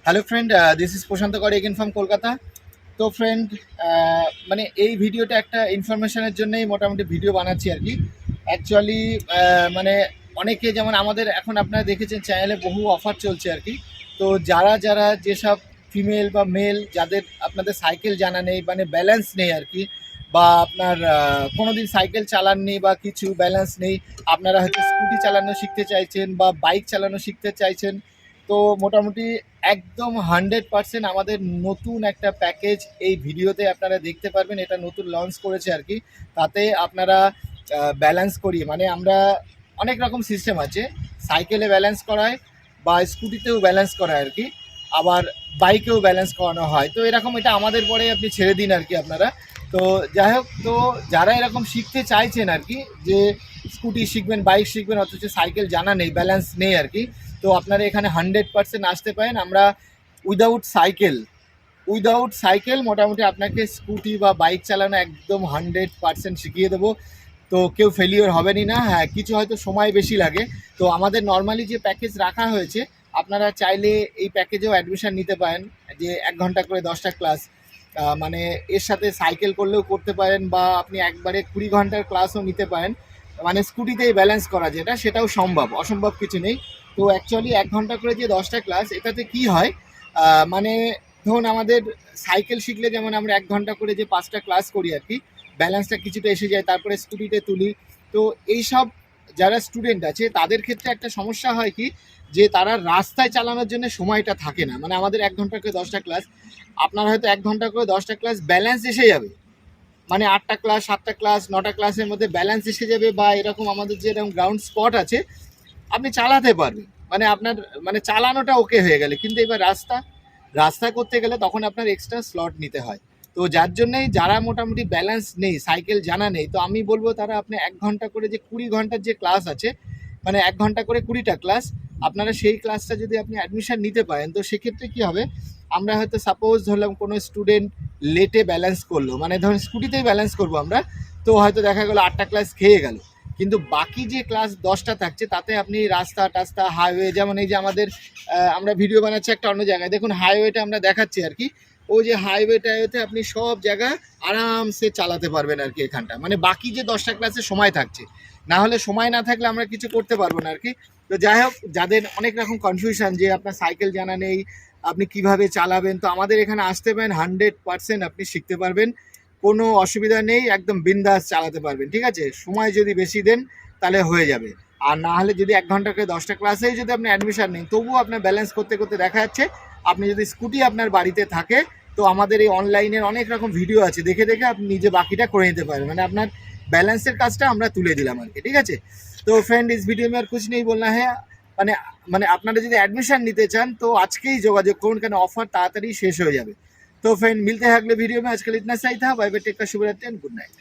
Hello friend, this is প্রশান্ত কর again from Kolkata. তো friend, মানে এই ভিডিওটা একটা ইনফরমেশনের জন্যই মোটামুটি ভিডিও বানাচ্ছি আর কি। অ্যাকচুয়ালি মানে অনেকে, যেমন আমাদের এখন আপনারা দেখেছেন চ্যানেলে বহু অফার চলছে আর কি। তো যারা যারা যেসব ফিমেল বা মেল যাদের আপনাদের সাইকেল জানা নেই, মানে ব্যালেন্স নেই আর কি, বা আপনার কোনোদিন সাইকেল চালাননি বা কিছু ব্যালেন্স নেই, আপনারা হয়তো স্কুটি চালানো শিখতে চাইছেন বা বাইক চালানো শিখতে চাইছেন, তো মোটামুটি একদম 100% আমাদের নতুন একটা প্যাকেজ এই ভিডিওতে আপনারা দেখতে পারবেন। এটা নতুন লঞ্চ করেছে আর কি। তাতে আপনারা ব্যালেন্স করিয়ে, মানে আমরা অনেক রকম সিস্টেম আছে, সাইকেলে ব্যালেন্স করায় বা স্কুটিতেও ব্যালেন্স করায় আর কি, আবার বাইকেও ব্যালেন্স করানো হয়। তো এরকম এটা আমাদের পরে আপনি ছেড়ে দিন আর কি আপনারা। তো যাই হোক, তো যারা এরকম শিখতে চাইছেন আর কি, যে স্কুটি শিখবেন, বাইক শিখবেন, অথচ সাইকেল জানা নেই, ব্যালেন্স নেই আর কি, তো আপনারা এখানে 100% আসতে পারেন। আমরা উইদাউট সাইকেল মোটামুটি আপনাকে স্কুটি বা বাইক চালানো একদম 100% শিখিয়ে দেবো। তো কেউ ফেলিওর হবেনই না। হ্যাঁ, কিছু হয়তো সময় বেশি লাগে। তো আমাদের নর্মালি যে প্যাকেজ রাখা হয়েছে, আপনারা চাইলে এই প্যাকেজেও অ্যাডমিশন নিতে পারেন, যে 1 ঘন্টা করে 10টা ক্লাস। মানে এর সাথে সাইকেল করলেও করতে পারেন, বা আপনি একবারে 20 ঘন্টার ক্লাসও নিতে পারেন। মানে স্কুটিতেই ব্যালেন্স করা যেটা, সেটাও সম্ভব, অসম্ভব কিছু নেই। তো অ্যাকচুয়ালি 1 ঘন্টা করে যে 10টা ক্লাস, এটাতে কি হয়, মানে ধরুন আমাদের সাইকেল শিখলে যেমন আমরা 1 ঘন্টা করে যে 5টা ক্লাস করি আর কি, ব্যালেন্সটা কিছুটা এসে যায়, তারপরে স্কুটিতে তুলি। তো এইসব যারা স্টুডেন্ট আছে তাদের ক্ষেত্রে একটা সমস্যা হয় কি, যে তারা রাস্তায় চালানোর জন্য সময়টা থাকে না। মানে আমাদের 1 ঘন্টা করে 10টা ক্লাস, আপনার হয়তো 1 ঘন্টা করে 10টা ক্লাস ব্যালেন্স এসে যাবে, মানে 8টা ক্লাস, 7টা ক্লাস, 9টা ক্লাসের মধ্যে ব্যালেন্স এসে যাবে, বা এরকম আমাদের যে এরকম গ্রাউন্ড স্পট আছে, আপনি চালাতে পারবেন, মানে আপনার মানে চালানোটা ওকে হয়ে গেলে। কিন্তু এবার রাস্তা করতে গেলে তখন আপনার এক্সট্রা স্লট নিতে হয়। তো যার জন্যই যারা মোটামুটি ব্যালেন্স নেই, সাইকেল জানা নেই, তো আমি বলবো তারা আপনি 1 ঘন্টা করে যে 20 ঘন্টার যে ক্লাস আছে, মানে 1 ঘন্টা করে 20টা ক্লাস, আপনারা সেই ক্লাসটা যদি আপনি অ্যাডমিশন নিতে পারেন, তো সেক্ষেত্রে কী হবে, আমরা হয়তো সাপোজ ধরলাম কোনো স্টুডেন্ট লেটে ব্যালেন্স করলো, মানে ধরুন স্কুটিতেই ব্যালেন্স করবো আমরা, তো হয়তো দেখা গেলো 8টা ক্লাস খেয়ে গেল। কিন্তু বাকি যে ক্লাস 10টা থাকছে, তাতে আপনি রাস্তা টাস্তা, হাইওয়ে, যেমন এই যে আমাদের আমরা ভিডিও বানাচ্ছি একটা অন্য জায়গায়, দেখুন হাইওয়েটা আমরা দেখাচ্ছি আর কি। ওই যে হাইওয়েটাতে আপনি সব জায়গায় আরামসে চালাতে পারবেন আর কি এখানটা, মানে বাকি যে 10টা ক্লাসে সময় থাকছে। না হলে সময় না থাকলে আমরা কিছু করতে পারবো না আর কি। তো যাই হোক, যাদের অনেক রকম কনফিউশন যে আপনার সাইকেল জানা নেই, আপনি কিভাবে চালাবেন, তো আমাদের এখানে আসতে পারেন, 100% আপনি শিখতে পারবেন, কোনো অসুবিধা নেই, একদম বিন্দাস চালাতে পারবেন। ঠিক আছে, সময় যদি বেশি দেন তাহলে হয়ে যাবে। আর না হলে যদি 1 ঘন্টা করে 10টা ক্লাসেই যদি আপনি অ্যাডমিশন নেন, তবুও আপনার ব্যালেন্স করতে করতে দেখা যাচ্ছে, আপনি যদি স্কুটি আপনার বাড়িতে থাকে, তো আমাদের এই অনলাইনের অনেক রকম ভিডিও আছে, দেখে দেখে আপনি নিজে বাকিটা করে নিতে পারবেন, মানে আপনার बैलेंसर কাজটা আমরা তুলে দিলাম আর কি। ঠিক আছে, তো फ्रेंड इस वीडियो में और कुछ नहीं बोलना है। মানে মানে আপনারা যদি অ্যাডমিশন নিতে চান তো আজকেই যোগাযোগ করুন, কেন অফার তাড়াতাড়ি শেষ হয়ে যাবে। तो फ्रेंड मिलते हैं अगले वीडियो में। आजकल इतना सही था। बाय बाय, टेक केयर, शुभ रात्रि एंड गुड नाइट।